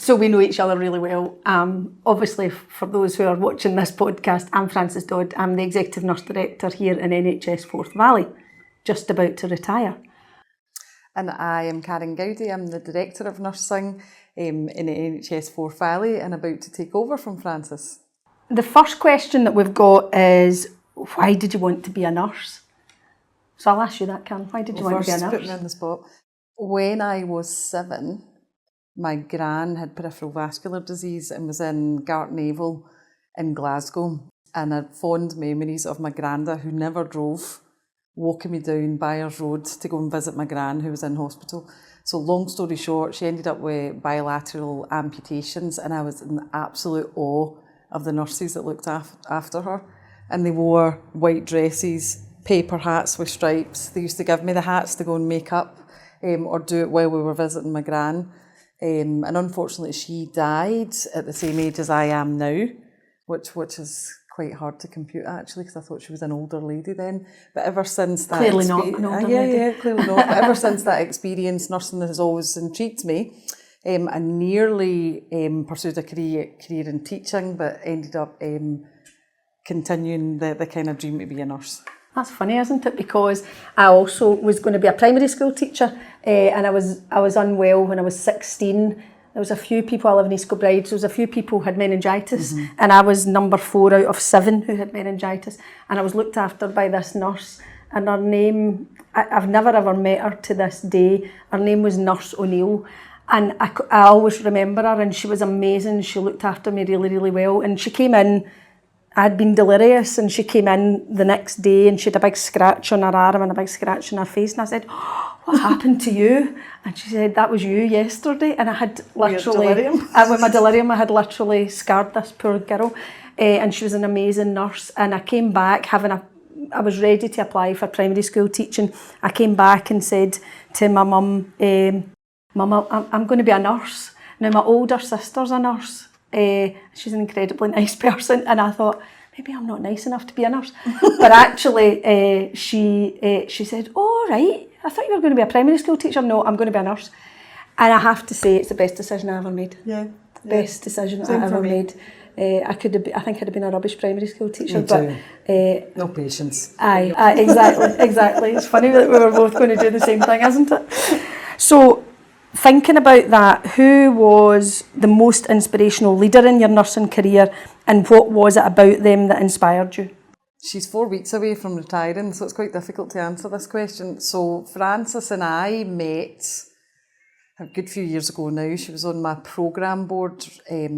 So we know each other really well. Obviously, for those who are watching this podcast, I'm Frances Dodd. I'm the Executive Nurse Director here in NHS Forth Valley, just about to retire. And I am Karen Goudie. I'm the Director of Nursing in the NHS Forth Valley and about to take over from Frances. The first question that we've got is, why did you want to be a nurse? So I'll ask you that, Karen. Why did you want to be a nurse? Put me on the spot. When I was 7, my gran had peripheral vascular disease and was in Gartnavel in Glasgow. And I had fond memories of my granda, who never drove, walking me down Byers Road to go and visit my gran, who was in hospital. So long story short, she ended up with bilateral amputations, and I was in absolute awe of the nurses that looked after her. And they wore white dresses, paper hats with stripes. They used to give me the hats to go and make up or do it while we were visiting my gran. And unfortunately, she died at the same age as I am now, which is quite hard to compute actually, because I thought she was an older lady then. But ever since that clearly not an older lady. Yeah, clearly not. But ever since that experience, nursing has always intrigued me. I nearly pursued a career in teaching, but ended up continuing the kind of dream to be a nurse. That's funny, isn't it? Because I also was going to be a primary school teacher, and I was unwell when I was 16. There was a few people, I live in East Kilbride, so there was a few people who had meningitis, and I was number 4 out of 7 who had meningitis, and I was looked after by this nurse, and her name, I've never ever met her to this day. Her name was Nurse O'Neill, and I always remember her, and she was amazing. She looked after me really, really well, and she came in, I'd been delirious, and she came in the next day and she had a big scratch on her arm and a big scratch on her face, and I said, "What happened to you?" And she said, "That was you yesterday." And I had literally, with my delirium, I had literally scarred this poor girl, and she was an amazing nurse. And I came back I was ready to apply for primary school teaching. I came back and said to my mum, "Mum, I'm going to be a nurse." Now my older sister's a nurse. She's an incredibly nice person, and I thought, maybe I'm not nice enough to be a nurse. But actually, she said, "Oh, right, I thought you were going to be a primary school teacher." "No, I'm going to be a nurse." And I have to say, it's the best decision I ever made. Best decision I ever made. I think I'd have been a rubbish primary school teacher. Me too. But no patience. Aye, exactly. It's funny that we were both going to do the same thing, isn't it? So, thinking about that, who was the most inspirational leader in your nursing career, and what was it about them that inspired you? She's 4 weeks away from retiring, so it's quite difficult to answer this question. So Frances and I met a good few years ago now. She was on my programme board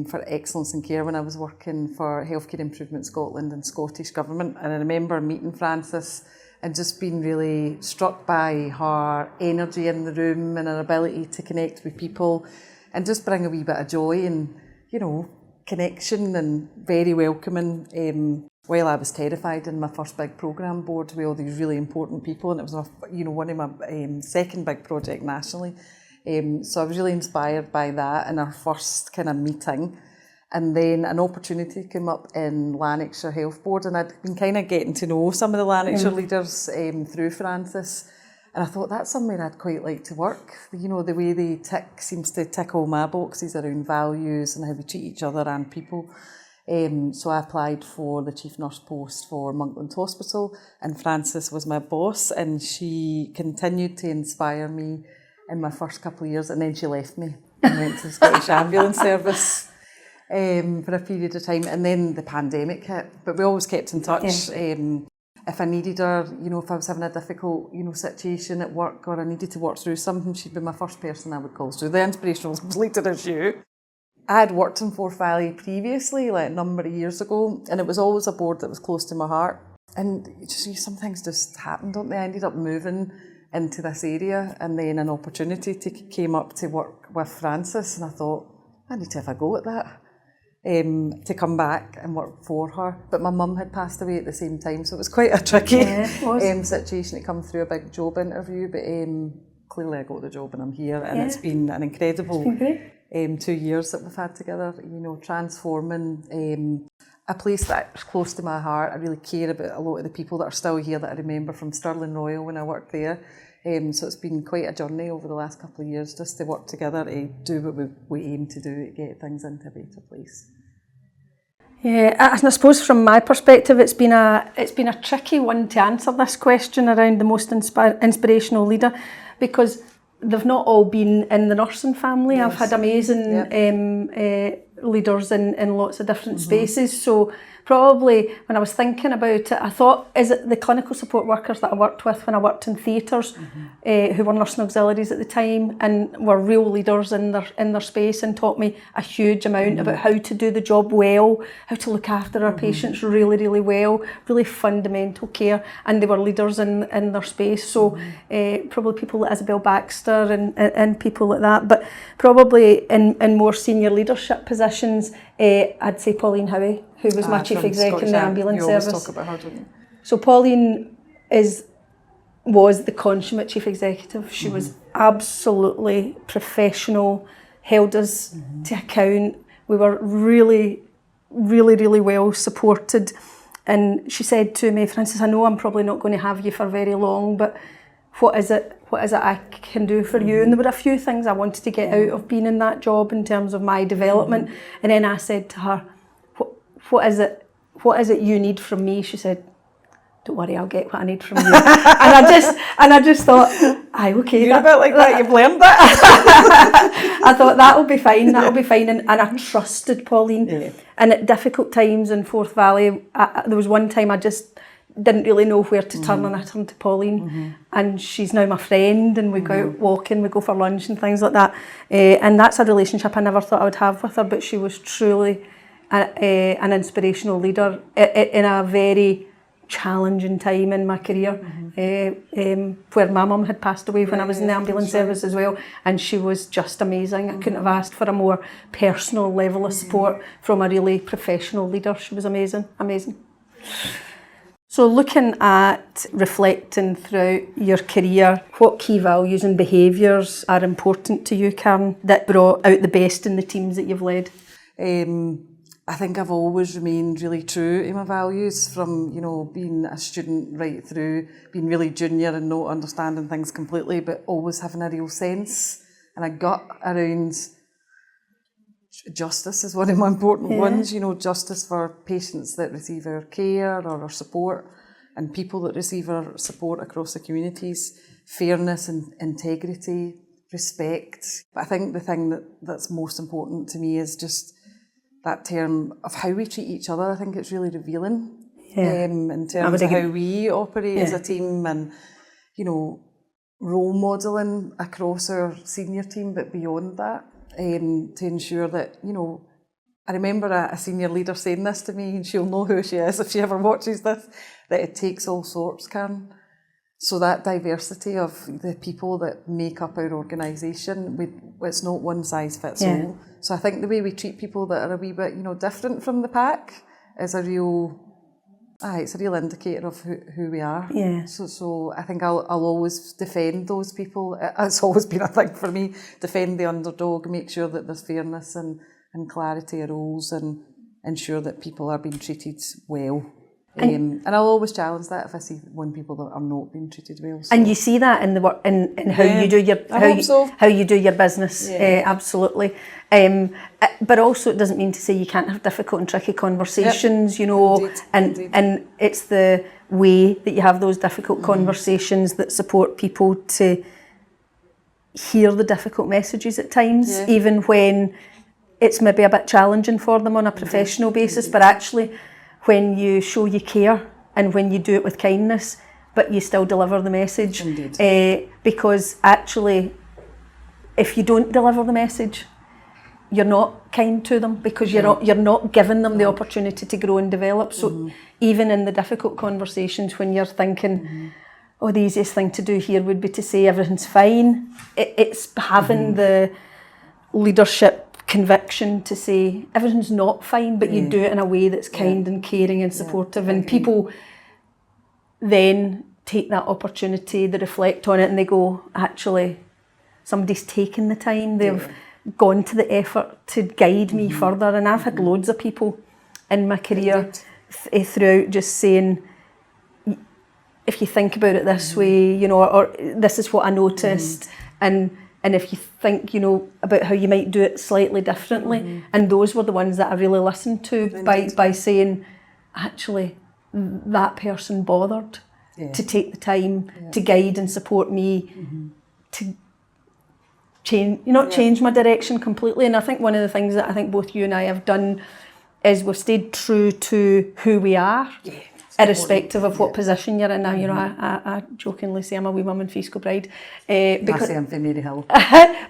for excellence in care when I was working for Healthcare Improvement Scotland and Scottish Government, and I remember meeting Frances and just being really struck by her energy in the room and her ability to connect with people and just bring a wee bit of joy and, connection, and very welcoming. While I was terrified in my first big programme board with all these really important people, and it was one of my second big project nationally. So I was really inspired by that in our first kind of meeting. And then an opportunity came up in Lanarkshire Health Board, and I'd been kind of getting to know some of the Lanarkshire leaders through Frances, and I thought that's somewhere I'd quite like to work. The way they seems to tick all my boxes around values and how we treat each other and people. So I applied for the chief nurse post for Monkland Hospital, and Frances was my boss, and she continued to inspire me in my first couple of years, and then she left me and went to the Scottish Ambulance Service. For a period of time, and then the pandemic hit, but we always kept in touch. If I needed her, if I was having a difficult, situation at work, or I needed to work through something, she'd be my first person I would call. So the inspirational leader is you. I had worked in Forth Valley previously, like a number of years ago, and it was always a board that was close to my heart. And some things just happen, don't they? I ended up moving into this area, and then an opportunity came up to work with Frances, and I thought, I need to have a go at that. To come back and work for her. But my mum had passed away at the same time, so it was quite a tricky situation to come through a big job interview, but clearly I got the job and I'm here, and it's been an incredible 2 years that we've had together, transforming a place that's close to my heart. I really care about a lot of the people that are still here that I remember from Stirling Royal when I worked there. So it's been quite a journey over the last couple of years just to work together to do what we aim to do, to get things into a better place. Yeah, and I suppose from my perspective, it's been a tricky one to answer this question around the most inspirational leader, because they've not all been in the nursing family. Yes. I've had amazing leaders in lots of different spaces. So probably when I was thinking about it, I thought, is it the clinical support workers that I worked with when I worked in theatres, who were nursing auxiliaries at the time and were real leaders in their space and taught me a huge amount about how to do the job well, how to look after our patients really, really well, really fundamental care, and they were leaders in their space. So probably people like Isabel Baxter and people like that, but probably in more senior leadership positions, I'd say Pauline Howie, who was my chief exec in the ambulance service. You always talk about her, don't you? So Pauline was the consummate chief executive. She was absolutely professional, held us to account. We were really, really, really well supported. And she said to me, Frances, I know I'm probably not going to have you for very long, but what is it I can do for you? And there were a few things I wanted to get out of being in that job in terms of my development. And then I said to her, what is it you need from me? She said, don't worry, I'll get what I need from you. and I just thought, aye, okay. You're a bit like that, you've learned that. I thought that'll be fine. And I trusted Pauline. Yeah. And at difficult times in Forth Valley, there was one time I just didn't really know where to turn, and I turned to Pauline, and she's now my friend, and we go out walking, we go for lunch and things like that. And that's a relationship I never thought I would have with her, but she was truly an inspirational leader in a very challenging time in my career, where my mum had passed away when I was in the ambulance service as well, and she was just amazing. I couldn't have asked for a more personal level of support from a really professional leader. She was amazing. So looking at reflecting throughout your career, what key values and behaviours are important to you, Karen, that brought out the best in the teams that you've led? I think I've always remained really true to my values, from being a student right through being really junior and not understanding things completely, but always having a real sense and a gut around justice is one of my important ones. Justice for patients that receive our care or our support, and people that receive our support across the communities. Fairness and integrity, respect. But I think the thing that's most important to me is just that term of how we treat each other. I think it's really revealing in terms of how we operate as a team, and role modelling across our senior team, but beyond that, to ensure that I remember a senior leader saying this to me, and she'll know who she is if she ever watches this, that it takes all sorts, Karen. So that diversity of the people that make up our organisation, it's not one size fits all. So I think the way we treat people that are a wee bit, different from the pack is a real indicator of who we are. Yeah. So I think I'll always defend those people. It's always been a thing for me, defend the underdog, make sure that there's fairness and clarity of roles, and ensure that people are being treated well. And I'll always challenge that if I see people that are not being treated well. So. And you see that in the work, in how you do your how you do your business. Absolutely. But also, it doesn't mean to say you can't have difficult and tricky conversations. Indeed. And it's the way that you have those difficult conversations that support people to hear the difficult messages at times, even when it's maybe a bit challenging for them on a professional basis. But actually, when you show you care and when you do it with kindness, but you still deliver the message. Because actually, if you don't deliver the message, you're not kind to them, because you're not giving them the opportunity to grow and develop. So even in the difficult conversations, when you're thinking, the easiest thing to do here would be to say everything's fine, it's having the leadership conviction to say everything's not fine, but you do it in a way that's kind and caring and supportive, and people then take that opportunity, they reflect on it, and they go, actually, somebody's taken the time, they've gone to the effort to guide me further. And I've had loads of people in my career throughout just saying, if you think about it this way, you know, or this is what I noticed, and if you think, you know, about how you might do it slightly differently, and those were the ones that I really listened to by saying, actually, that person bothered to take the time to guide and support me to change my direction completely. And I think one of the things that I think both you and I have done is we've stayed true to who we are. Irrespective of what position you're in. Now, you know, I jokingly say I'm a wee mum and Fiscal bride. Because I say I'm from Mary Hill.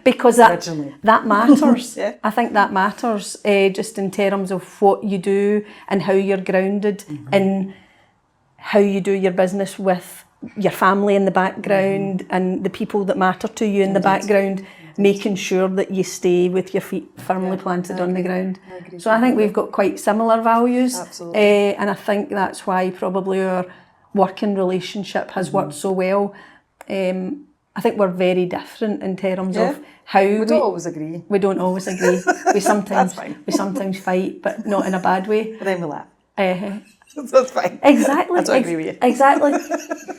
Because that matters. I think that matters, just in terms of what you do and how you're grounded in how you do your business with your family in the background and the people that matter to you in the background, making sure that you stay with your feet firmly planted on the ground. So I think we've got quite similar values. Absolutely. And I think that's why probably our working relationship has worked so well. I think we're very different in terms of how we don't always agree. We don't always agree. We sometimes fight, but not in a bad way. But then we laugh. That's fine. Exactly. I don't agree with you. Exactly.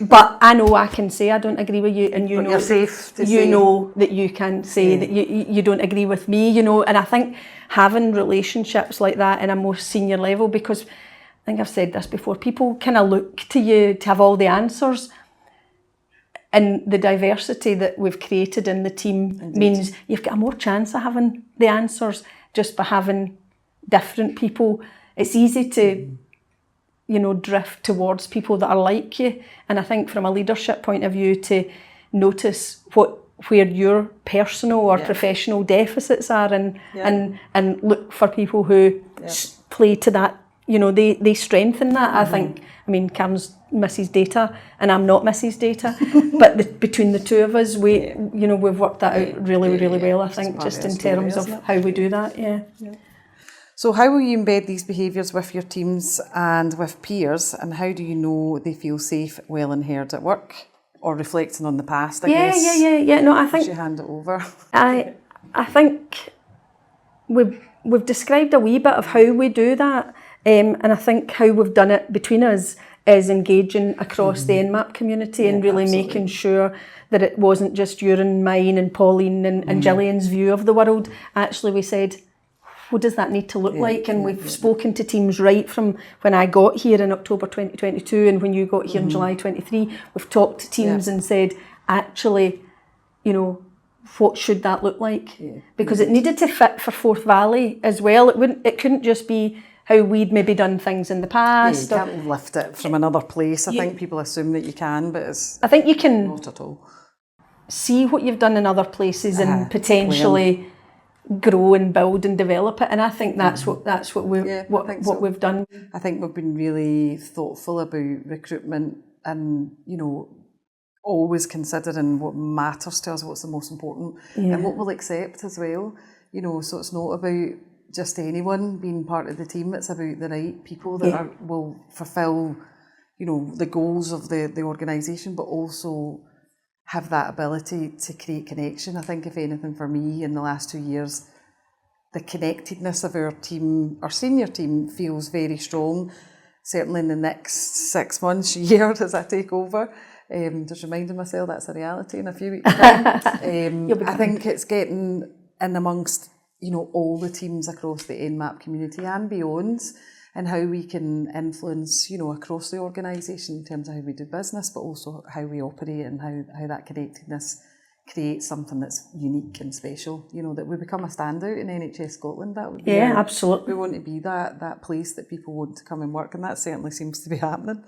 But I know I can say I don't agree with you, and you know you're safe to you say. Know that you can say that you don't agree with me, you know. And I think having relationships like that in a more senior level, because I think I've said this before, people kind of look to you to have all the answers. And the diversity that we've created in the team means you've got a more chance of having the answers just by having different people. It's easy to you know, drift towards people that are like you. And I think from a leadership point of view, to notice where your personal or professional deficits are, and look for people who play to that, you know, they strengthen that. I think, I mean, Cam's Mrs. Data and I'm not Mrs. Data, but between the two of us, we've worked that out really well, I think, just in terms of how we do that, So how will you embed these behaviours with your teams and with peers, and how do you know they feel safe, well and heard at work, or reflecting on the past, I guess? Yeah. No, I think... You hand it over. I think we've described a wee bit of how we do that, and I think how we've done it between us is engaging across the NMAP community and really making sure that it wasn't just your and mine and Pauline and Gillian's view of the world. Actually, we said, what does that need to look like? And we've spoken to teams right from when I got here in October 2022 and when you got here in July 23. We've talked to teams and said, actually, you know, what should that look like? Because it needed to fit for Forth Valley as well. It couldn't just be how we'd maybe done things in the past. You can't lift it from another place. I think people assume that you can, but I think you can not at all. See what you've done in other places and potentially grow and build and develop it, and I think that's what we've done. I think we've been really thoughtful about recruitment, and you know, always considering what matters to us, what's the most important, and what we'll accept as well. You know, so it's not about just anyone being part of the team. It's about the right people that will fulfil, you know, the goals of the organisation, but also have that ability to create connection. I think if anything for me in the last 2 years, the connectedness of our team, our senior team, feels very strong, certainly in the next 6 months, year as I take over. Just reminding myself that's a reality in a few weeks' time. I think it's getting in amongst, you know, all the teams across the NMAP community and beyond, and how we can influence, you know, across the organisation in terms of how we do business, but also how we operate and how that connectedness creates something that's unique and special. You know, that we become a standout in NHS Scotland. That would be absolutely. We want to be that place that people want to come and work, and that certainly seems to be happening.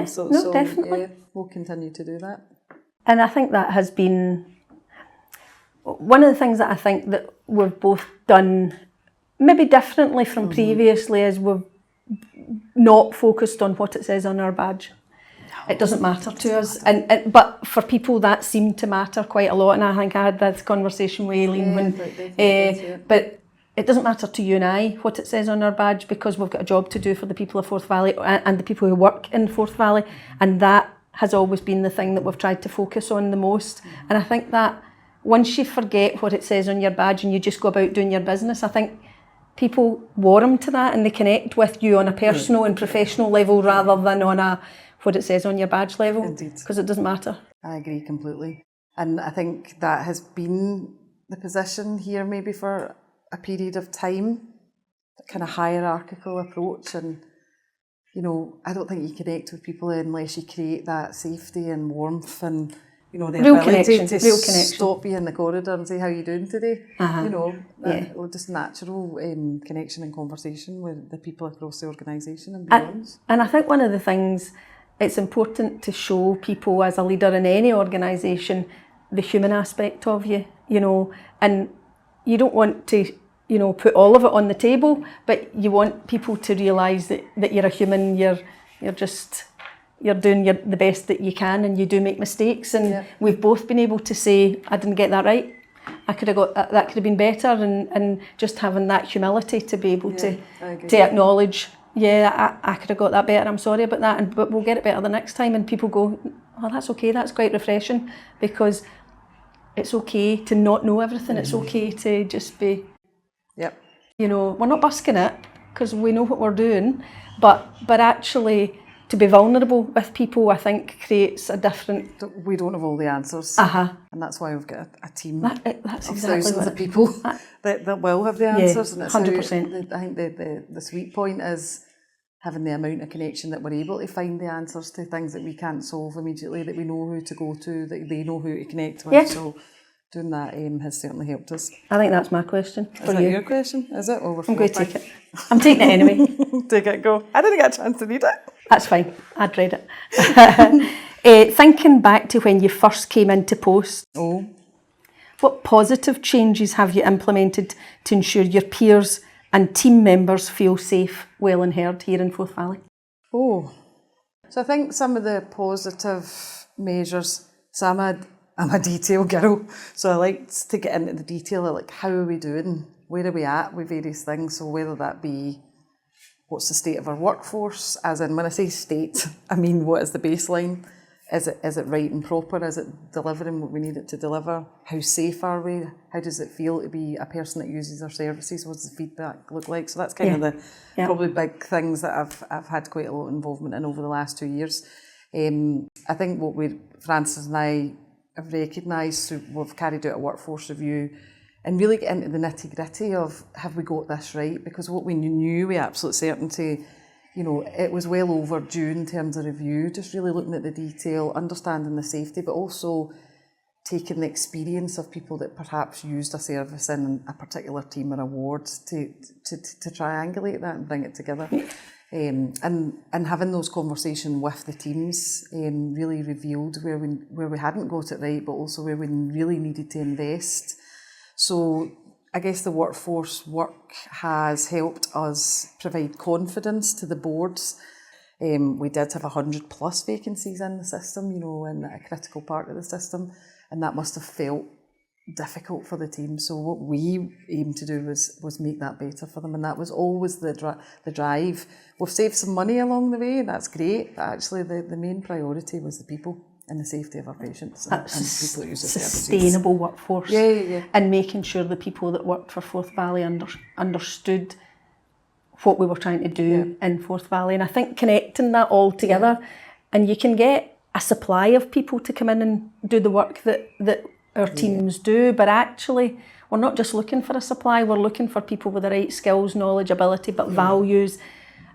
So definitely. Yeah, we'll continue to do that. And I think that has been one of the things that I think that we've both done maybe differently from previously, is we've not focused on what it says on our badge. It doesn't matter to us, but for people that seemed to matter quite a lot. And I think I had this conversation with Aileen but it doesn't matter to you and I what it says on our badge, because we've got a job to do for the people of Forth Valley and the people who work in Forth Valley, and that has always been the thing that we've tried to focus on the most. And I think that once you forget what it says on your badge and you just go about doing your business, I think people warm to that and they connect with you on a personal and professional level rather than on a what it says on your badge level. Indeed. Because it doesn't matter. I agree completely. And I think that has been the position here maybe for a period of time, that kind of hierarchical approach. And, you know, I don't think you connect with people unless you create that safety and warmth and, you know, the real ability connection, to real connection. stop you in the corridor and say, how you doing today? You know, just natural connection and conversation with the people across the organisation and beyond. And I think one of the things, it's important to show people as a leader in any organisation the human aspect of you, you know, and you don't want to, you know, put all of it on the table, but you want people to realise that you're a human, you're doing the best that you can, and you do make mistakes, and we've both been able to say, I didn't get that right, I could have got that could have been better, and just having that humility to be able to acknowledge, I could have got that better, I'm sorry about that, but we'll get it better the next time. And people go, oh, that's okay, that's quite refreshing, because it's okay to not know everything, it's okay to just be, you know, we're not busking it because we know what we're doing, but actually to be vulnerable with people, I think, creates a different... We don't have all the answers, and that's why we've got a team that's of exactly thousands of people that will have the answers. And it's 100%. I think the sweet point is having the amount of connection that we're able to find the answers to things that we can't solve immediately, that we know who to go to, that they know who to connect with. So doing that has certainly helped us. I think that's my question for you. Is that your question? Is it? Well, I'm going to take it. I'm taking it anyway. Take it, go. I didn't get a chance to read it. That's fine. I'd read it. Thinking back to when you first came into post, what positive changes have you implemented to ensure your peers and team members feel safe, well and heard here in Forth Valley? So I think some of the positive measures, so I'm a detail girl, so I like to get into the detail of like, how are we doing? Where are we at with various things? So whether that be, what's the state of our workforce? As in, when I say state, I mean, what is the baseline? Is it right and proper? Is it delivering what we need it to deliver? How safe are we? How does it feel to be a person that uses our services? What does the feedback look like? So that's kind of the probably big things that I've had quite a lot of involvement in over the last 2 years. I think what Francis and I have recognised, so we've carried out a workforce review and really get into the nitty gritty of, have we got this right? Because what we knew with absolute certainty, you know, it was well overdue in terms of review, just really looking at the detail, understanding the safety, but also taking the experience of people that perhaps used a service in a particular team or a ward to triangulate that and bring it together. And having those conversations with the teams really revealed where we hadn't got it right, but also where we really needed to invest. So I guess the workforce work has helped us provide confidence to the boards. We did have 100+ vacancies in the system, you know, in a critical part of the system, and that must have felt difficult for the team. So what we aimed to do was make that better for them, and that was always the drive. We've saved some money along the way, and that's great, but actually the main priority was the people and the safety of our patients and people that use the services. Sustainable workforce. Yeah. And making sure the people that worked for Forth Valley understood what we were trying to do in Forth Valley. And I think connecting that all together, and you can get a supply of people to come in and do the work that our teams do, but actually we're not just looking for a supply, we're looking for people with the right skills, knowledge, ability, but values.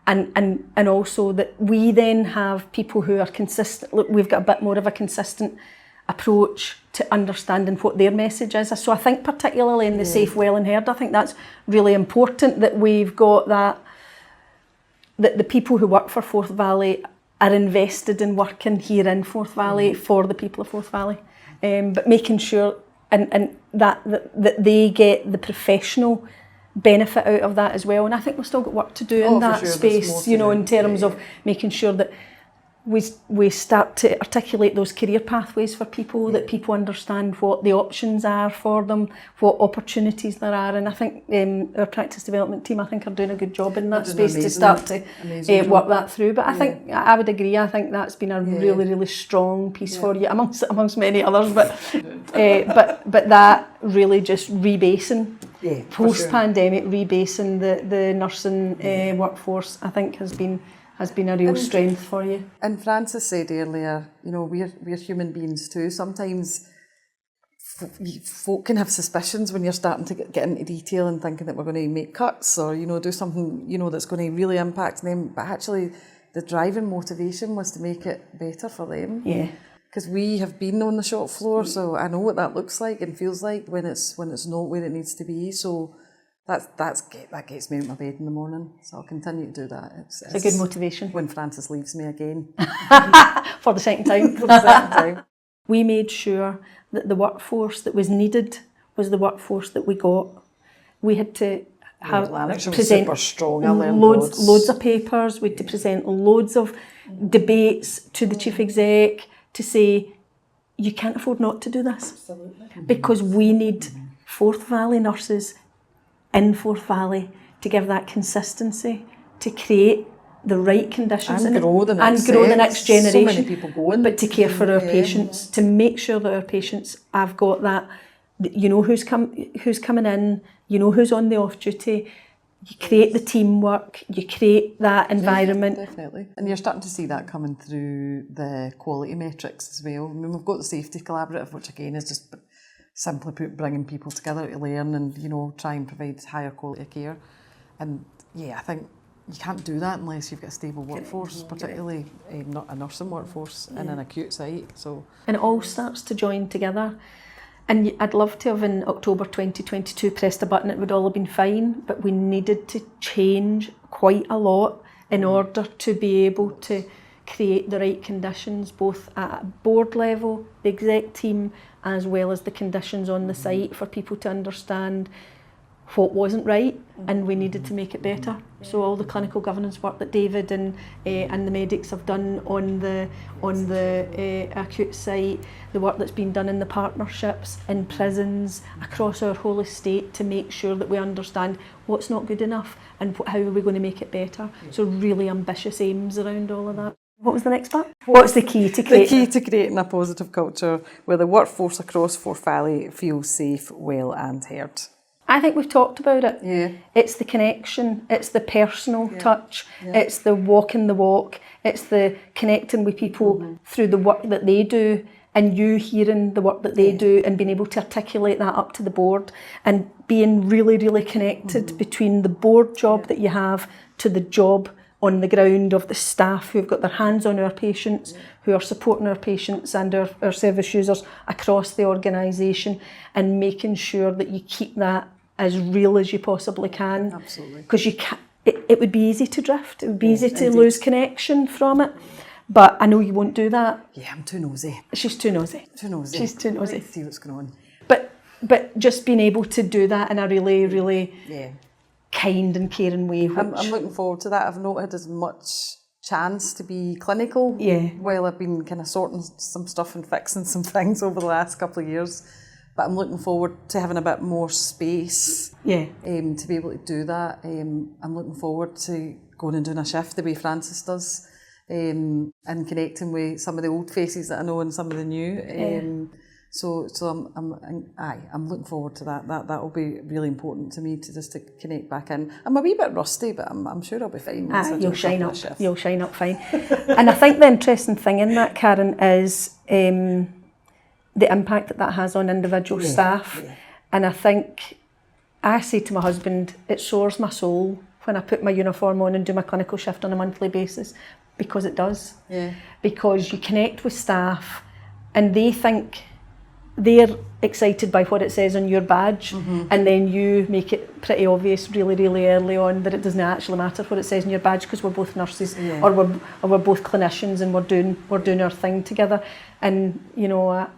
And also that we then have people who are consistent. Look, we've got a bit more of a consistent approach to understanding what their message is. So I think particularly in the safe, well and heard, I think that's really important that we've got that the people who work for Forth Valley are invested in working here in Forth Valley for the people of Forth Valley. But making sure and that they get the professional benefit out of that as well. And I think we've still got work to do in that space, you know, in terms of making sure that we start to articulate those career pathways for people, that people understand what the options are for them, what opportunities there are. And I think our practice development team, I think, are doing a good job in that space to start to work that through. But I think, I would agree, I think that's been a really, really strong piece for you, amongst many others. But that really just rebasing, post-pandemic rebasing the nursing workforce, I think has been has been a real strength for you. And Frances said earlier, you know, we're human beings too. Sometimes folk can have suspicions when you're starting to get into detail and thinking that we're going to make cuts or, you know, do something, you know, that's going to really impact them. But actually, the driving motivation was to make it better for them. Yeah. Because we have been on the shop floor, so I know what that looks like and feels like when it's not where it needs to be. So that gets me out of my bed in the morning. So I'll continue to do that. It's a good motivation. When Frances leaves me again. For the second time. For the second time. We made sure that the workforce that was needed was the workforce that we got. We had to present super strong. loads of papers. We had to present loads of debates to the chief exec to say, you can't afford not to do this. Absolutely. Because we need Forth Valley nurses in Forth Valley to give that consistency, to create the right conditions and grow the next generation. So many people going. But to care for our patients, to make sure that our patients have got that, you know who's coming in, you know who's on the off duty. You create the teamwork, you create that environment. Definitely. And you're starting to see that coming through the quality metrics as well. I mean, we've got the safety collaborative, which again is just simply put, bringing people together to learn and, you know, try and provide higher quality of care. And yeah, I think you can't do that unless you've got a stable workforce, particularly not a nursing workforce in an acute site. So, and it all starts to join together. And I'd love to have in October 2022 pressed a button, it would all have been fine, but we needed to change quite a lot in order to be able to create the right conditions, both at a board level, the exec team, as well as the conditions on the site for people to understand what wasn't right, and we needed to make it better. So all the clinical governance work that David and the medics have done on the acute site, the work that's been done in the partnerships, in prisons, across our whole estate, to make sure that we understand what's not good enough and how are we going to make it better. So really ambitious aims around all of that. What was the next part? What's the key to creating? The key to creating a positive culture where the workforce across Forth Valley feels safe, well and heard. I think we've talked about it. Yeah. It's the connection, it's the personal touch, it's the walking the walk, it's the connecting with people through the work that they do, and you hearing the work that they do and being able to articulate that up to the board, and being really, really connected between the board job that you have to the job on the ground of the staff who've got their hands on our patients, who are supporting our patients and our service users across the organisation, and making sure that you keep that as real as you possibly can. Absolutely. Because you can't, it would be easy to drift, it would be easy to lose connection from it. But I know you won't do that. Yeah, I'm too nosy. She's too nosy. She's too nosy. See what's going on. But just being able to do that in a really, really kind and caring way. I'm looking forward to that. I've not had as much chance to be clinical while I've been kind of sorting some stuff and fixing some things over the last couple of years. But I'm looking forward to having a bit more space to be able to do that. I'm looking forward to going and doing a shift the way Frances does, and connecting with some of the old faces that I know and some of the new. So I'm looking forward to that. That will be really important to me to connect back in. I'm a wee bit rusty, but I'm sure I'll be fine. You'll shine up. You'll shine up fine. And I think the interesting thing in that, Karen, is the impact that has on individual staff. And I think I say to my husband, it soars my soul when I put my uniform on and do my clinical shift on a monthly basis, because it does. Because you connect with staff and they think they're excited by what it says on your badge, and then you make it pretty obvious really, really early on that it doesn't actually matter what it says on your badge, because we're both nurses or we're both clinicians and we're doing our thing together. And you know,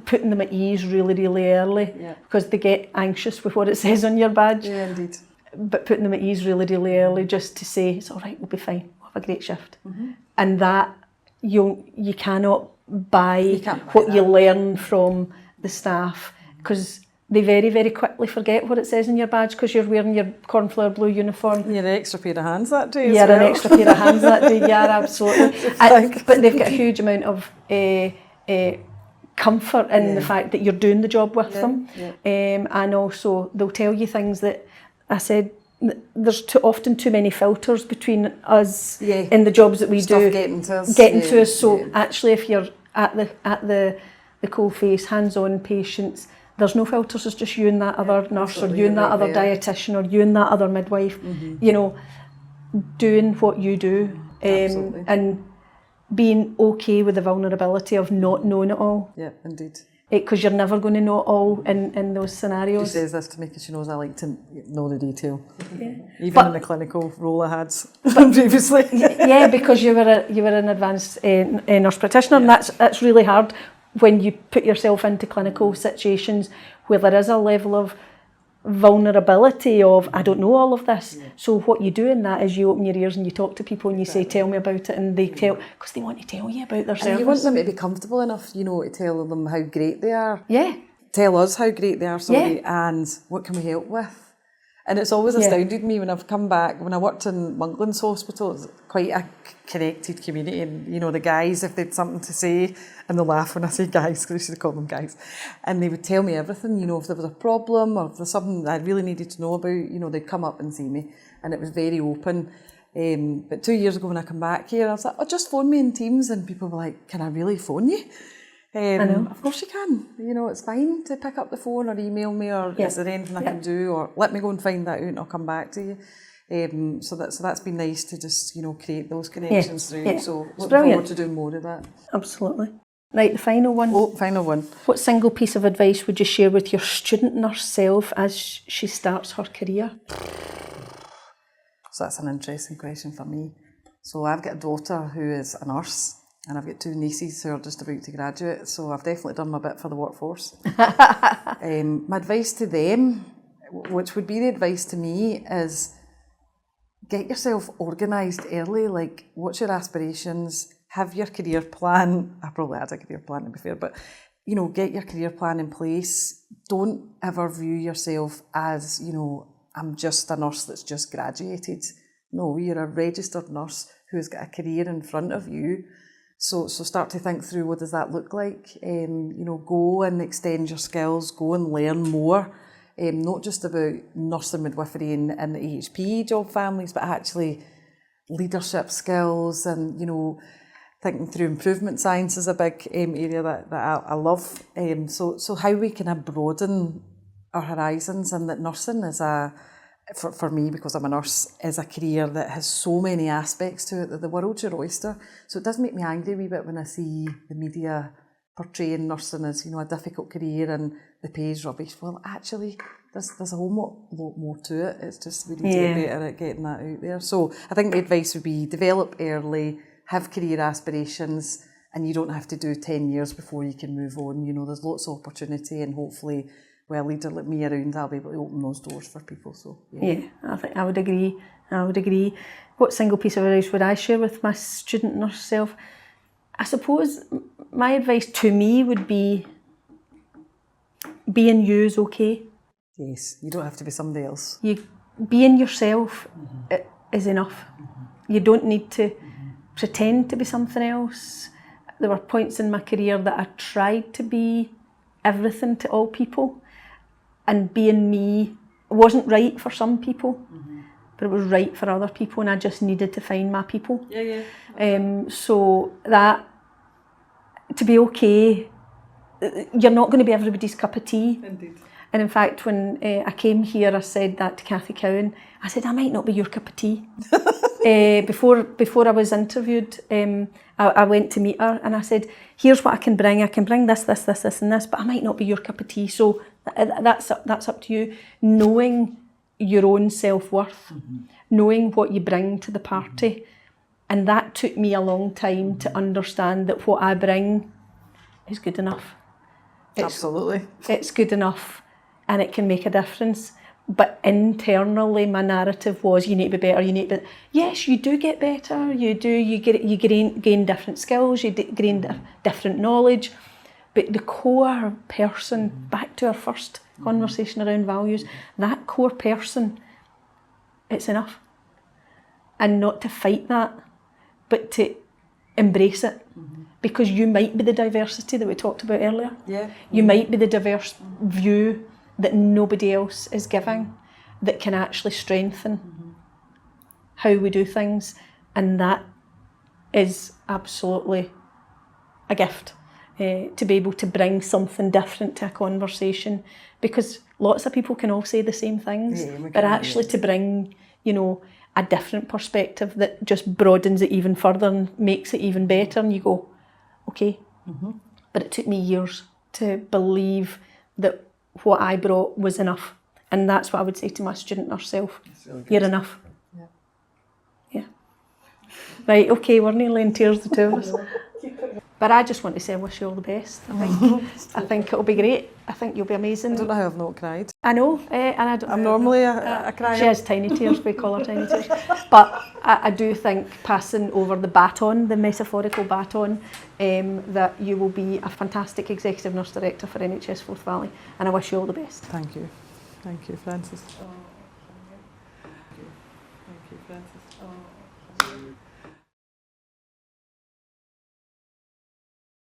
putting them at ease really, really early, because they get anxious with what it says on your badge. Yeah, indeed. But putting them at ease really, really early, just to say it's all right, we'll be fine, we'll have a great shift. And that you cannot buy what you learn from the staff, because they very, very quickly forget what it says on your badge because you're wearing your cornflower blue uniform. You're an extra pair of hands that day. You're an extra pair of hands that day. Yeah, absolutely. But they've got a huge amount of comfort in the fact that you're doing the job with them, and also they'll tell you things that I said there's often too many filters between us Yeah. in the jobs that we Stuff do. getting to us. To us. So actually, if you're at the coal face, hands-on patients, there's no filters. It's just you and that other nurse, absolutely, or you and that right other there. dietitian, or you and that other midwife. You know, doing what you do, Absolutely. and being okay with the vulnerability of not knowing it all. Yeah, indeed. Because you're never going to know it all in those She scenarios. says this to me because she knows I like to know the detail. Yeah. Even in the clinical role I had previously. Yeah, because you were an advanced nurse practitioner, and that's really hard when you put yourself into clinical situations where there is a level of vulnerability of, I don't know all of this. So what you do in that is you open your ears and you talk to people and you say, tell me about it, and they tell, because they want to tell you about their service. And you want them to be comfortable enough, to tell them how great they are. Yeah. Tell us how great they are, and what can we help with. And it's always astounded me when I've come back, when I worked in Monklands Hospital, it's quite a connected community, and the guys, if they had something to say, and they'll laugh when I say guys, because I should have called them guys, and they would tell me everything, if there was a problem, or if there's something that I really needed to know about, they'd come up and see me, and it was very open. But 2 years ago when I come back here, I was like, oh, just phone me in Teams, and people were like, can I really phone you? I know. Of course you can. It's fine to pick up the phone or email me, or is there anything I can do, or let me go and find that out and I'll come back to you. So that's been nice to just create those connections through. Yeah. So It's looking brilliant. forward to doing more of that. Absolutely. Right, the final one. Oh, final one. What single piece of advice would you share with your student nurse self as she starts her career? So that's an interesting question for me. So I've got a daughter who is a nurse, and I've got 2 nieces who are just about to graduate, so I've definitely done my bit for the workforce. My advice to them, which would be the advice to me, is get yourself organised early. Like, what's your aspirations? Have your career plan. I probably had a career plan, to be fair, but get your career plan in place. Don't ever view yourself as, I'm just a nurse that's just graduated. No, you're a registered nurse who's got a career in front of you. So start to think through, what does that look like? Go and extend your skills, go and learn more. Not just about nursing, midwifery and the AHP job families, but actually leadership skills and, thinking through improvement science is a big area that I love. So how we can broaden our horizons, and that nursing is for me, because I'm a nurse, is a career that has so many aspects to it, that the world's your oyster. So it does make me angry a wee bit when I see the media portraying nursing as, a difficult career and the pay is rubbish. Well, actually, there's a whole lot more to it. It's just we need to get better at getting that out there. So I think the advice would be develop early, have career aspirations, and you don't have to do 10 years before you can move on. There's lots of opportunity, and hopefully, with a leader like me around, I'll be able to open those doors for people. So Yeah, I think I would agree. What single piece of advice would I share with my student nurse self? I suppose my advice to me would be, being you is okay. Yes, you don't have to be somebody else. Being yourself is enough. You don't need to pretend to be something else. There were points in my career that I tried to be everything to all people, and being me wasn't right for some people, but it was right for other people, and I just needed to find my people. So that, to be okay, you're not going to be everybody's cup of tea. Indeed. And in fact, when I came here, I said that to Cathy Cowan. I said, I might not be your cup of tea. Before I was interviewed, I went to meet her and I said, here's what I can bring. I can bring this, and this, but I might not be your cup of tea. So that's up to you. Knowing your own self-worth, knowing what you bring to the party. And that took me a long time to understand that what I bring is good enough. Absolutely. It's good enough, and it can make a difference. But internally, my narrative was, you need to be better, yes, you do get better, you gain different skills, you gain different knowledge, but the core person, back to our first conversation around values, that core person, it's enough. And not to fight that, but to embrace it. Because you might be the diversity that we talked about earlier. Yeah. You might be the diverse view that nobody else is giving. that can actually strengthen how we do things, and that is absolutely a gift. To be able to bring something different to a conversation, because lots of people can all say the same things, but actually to bring, you know, a different perspective that just broadens it even further and makes it even better, and you go, okay. But it took me years to believe that what I brought was enough, and that's what I would say to my student nurse self. Really, you're enough. Yeah. Right, okay, we're nearly in tears, the two of us. But I just want to say I wish you all the best. I think it'll be great. I think you'll be amazing. I don't know how I've not cried. I know, and I'm normally a crier. She has tiny tears, we call her tiny tears. But I do think passing over the baton, the metaphorical baton, that you will be a fantastic executive nurse director for NHS Forth Valley, and I wish you all the best. Thank you. Thank you, Frances. Thank you, Frances.